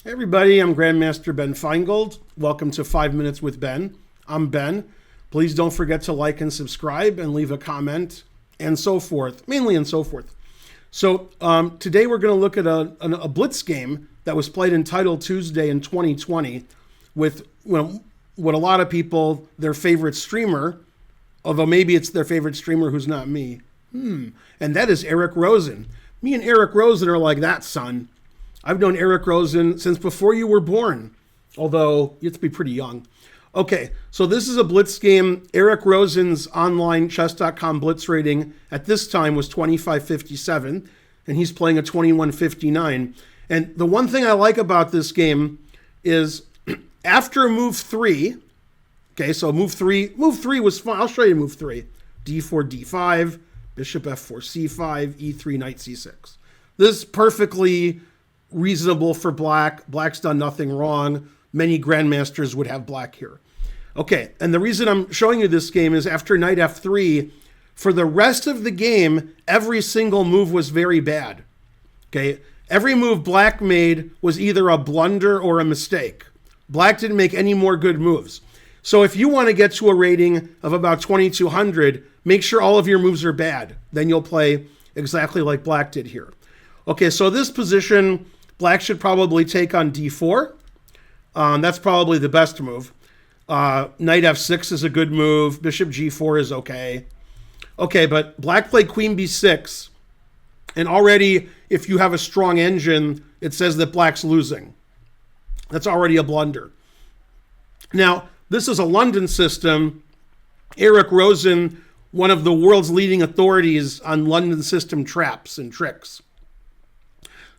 Hey everybody, I'm Grandmaster Ben Finegold. Welcome to 5 Minutes with Ben. I'm Ben. Please don't forget to like and subscribe and leave a comment and so forth, mainly and so forth. So today we're going to look at a blitz game that was played in Title Tuesday in 2020 with what a lot of people, their favorite streamer, although maybe it's their favorite streamer who's not me, and that is Eric Rosen. Me and Eric Rosen are like that, son. I've known Eric Rosen since before you were born, although you have to be pretty young. Okay, so this is a blitz game. Eric Rosen's online chess.com blitz rating at this time was 2557, and he's playing a 2159. And the one thing I like about this game is after move 3, okay, so move 3 was fun. I'll show you move 3. d4, d5, bishop f4, c5, e3, knight c6. This is perfectly reasonable for black. Black's done nothing wrong. Many grandmasters would have black here. Okay, and the reason I'm showing you this game is after knight f3, for the rest of the game, every single move was very bad. Okay, every move black made was either a blunder or a mistake. Black didn't make any more good moves. So if you want to get to a rating of about 2200, make sure all of your moves are bad. Then you'll play exactly like black did here. Okay, so this position, black should probably take on d4. That's probably the best move. Knight f6 is a good move. Bishop g4 is okay. Okay, but black played queen b6. And already, if you have a strong engine, it says that black's losing. That's already a blunder. Now, this is a London system. Eric Rosen, one of the world's leading authorities on London system traps and tricks.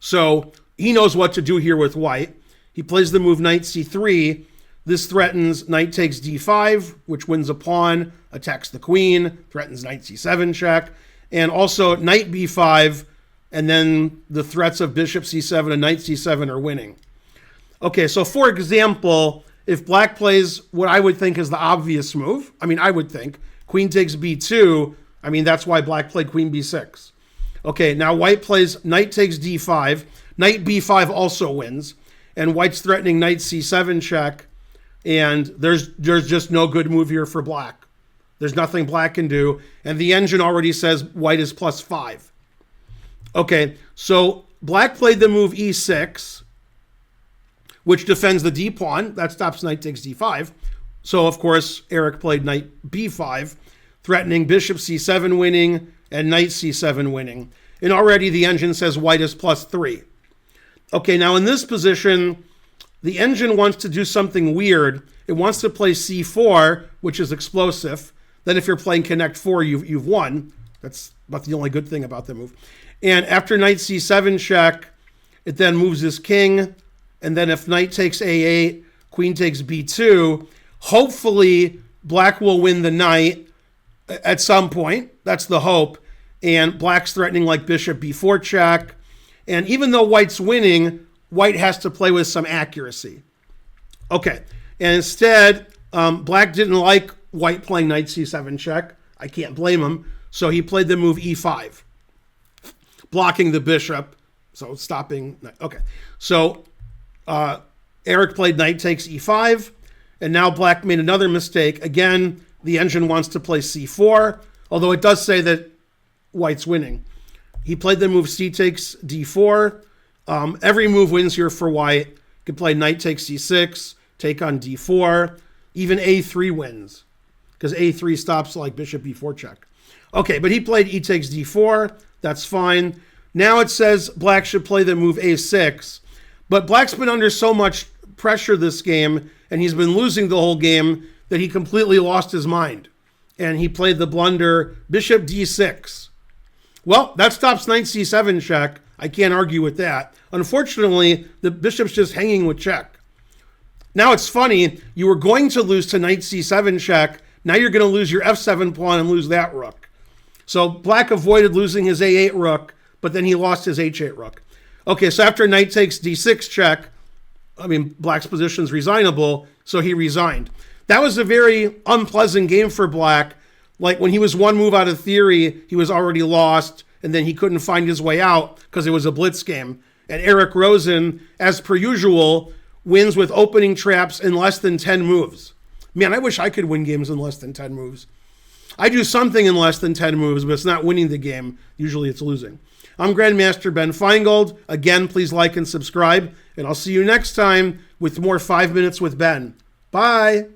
So he knows what to do here with white. He plays the move knight c3. This threatens knight takes d5, which wins a pawn, attacks the queen, threatens knight c7 check, and also knight b5, and then the threats of bishop c7 and knight c7 are winning. Okay, so for example, if black plays what I would think is the obvious move, I would think, queen takes b2, that's why black played queen b6. Okay, now white plays knight takes d5. Knight b5 also wins. And white's threatening knight c7 check. And there's just no good move here for black. There's nothing black can do. And the engine already says white is +5. Okay, so black played the move e6, which defends the d pawn. That stops knight takes d5. So, of course, Eric played knight b5, threatening bishop c7 winning and knight c7 winning. And already the engine says white is +3. Okay, now in this position, the engine wants to do something weird. It wants to play c4, which is explosive. Then if you're playing connect 4, you've won. That's about the only good thing about the move. And after knight c7 check, it then moves his king. And then if knight takes a8, queen takes b2, hopefully black will win the knight at some point. That's the hope. And black's threatening like bishop b4 check. And even though white's winning, white has to play with some accuracy. Okay, and instead, black didn't like white playing knight c7 check. I can't blame him. So he played the move e5, blocking the bishop, so stopping. Okay, so Eric played knight takes e5, and now black made another mistake. Again, the engine wants to play c4, although it does say that white's winning. He played the move c takes d4. Every move wins here for white. You can play knight takes c6, take on d4. Even a3 wins, because a3 stops like bishop b4 check. Okay, but he played e takes d4. That's fine. Now it says black should play the move a6. But black's been under so much pressure this game, and he's been losing the whole game, that he completely lost his mind. And he played the blunder bishop d6. Well, that stops knight c7 check. I can't argue with that. Unfortunately, the bishop's just hanging with check. Now it's funny, you were going to lose to knight c7 check. Now you're going to lose your f7 pawn and lose that rook. So black avoided losing his a8 rook, but then he lost his h8 rook. Okay, so after knight takes d6 check, black's position's resignable, so he resigned. That was a very unpleasant game for black. Like when he was one move out of theory, he was already lost, and then he couldn't find his way out because it was a blitz game. And Eric Rosen, as per usual, wins with opening traps in less than 10 moves. Man, I wish I could win games in less than 10 moves. I do something in less than 10 moves, but it's not winning the game. Usually it's losing. I'm Grandmaster Ben Finegold. Again, please like and subscribe, and I'll see you next time with more 5 Minutes with Ben. Bye.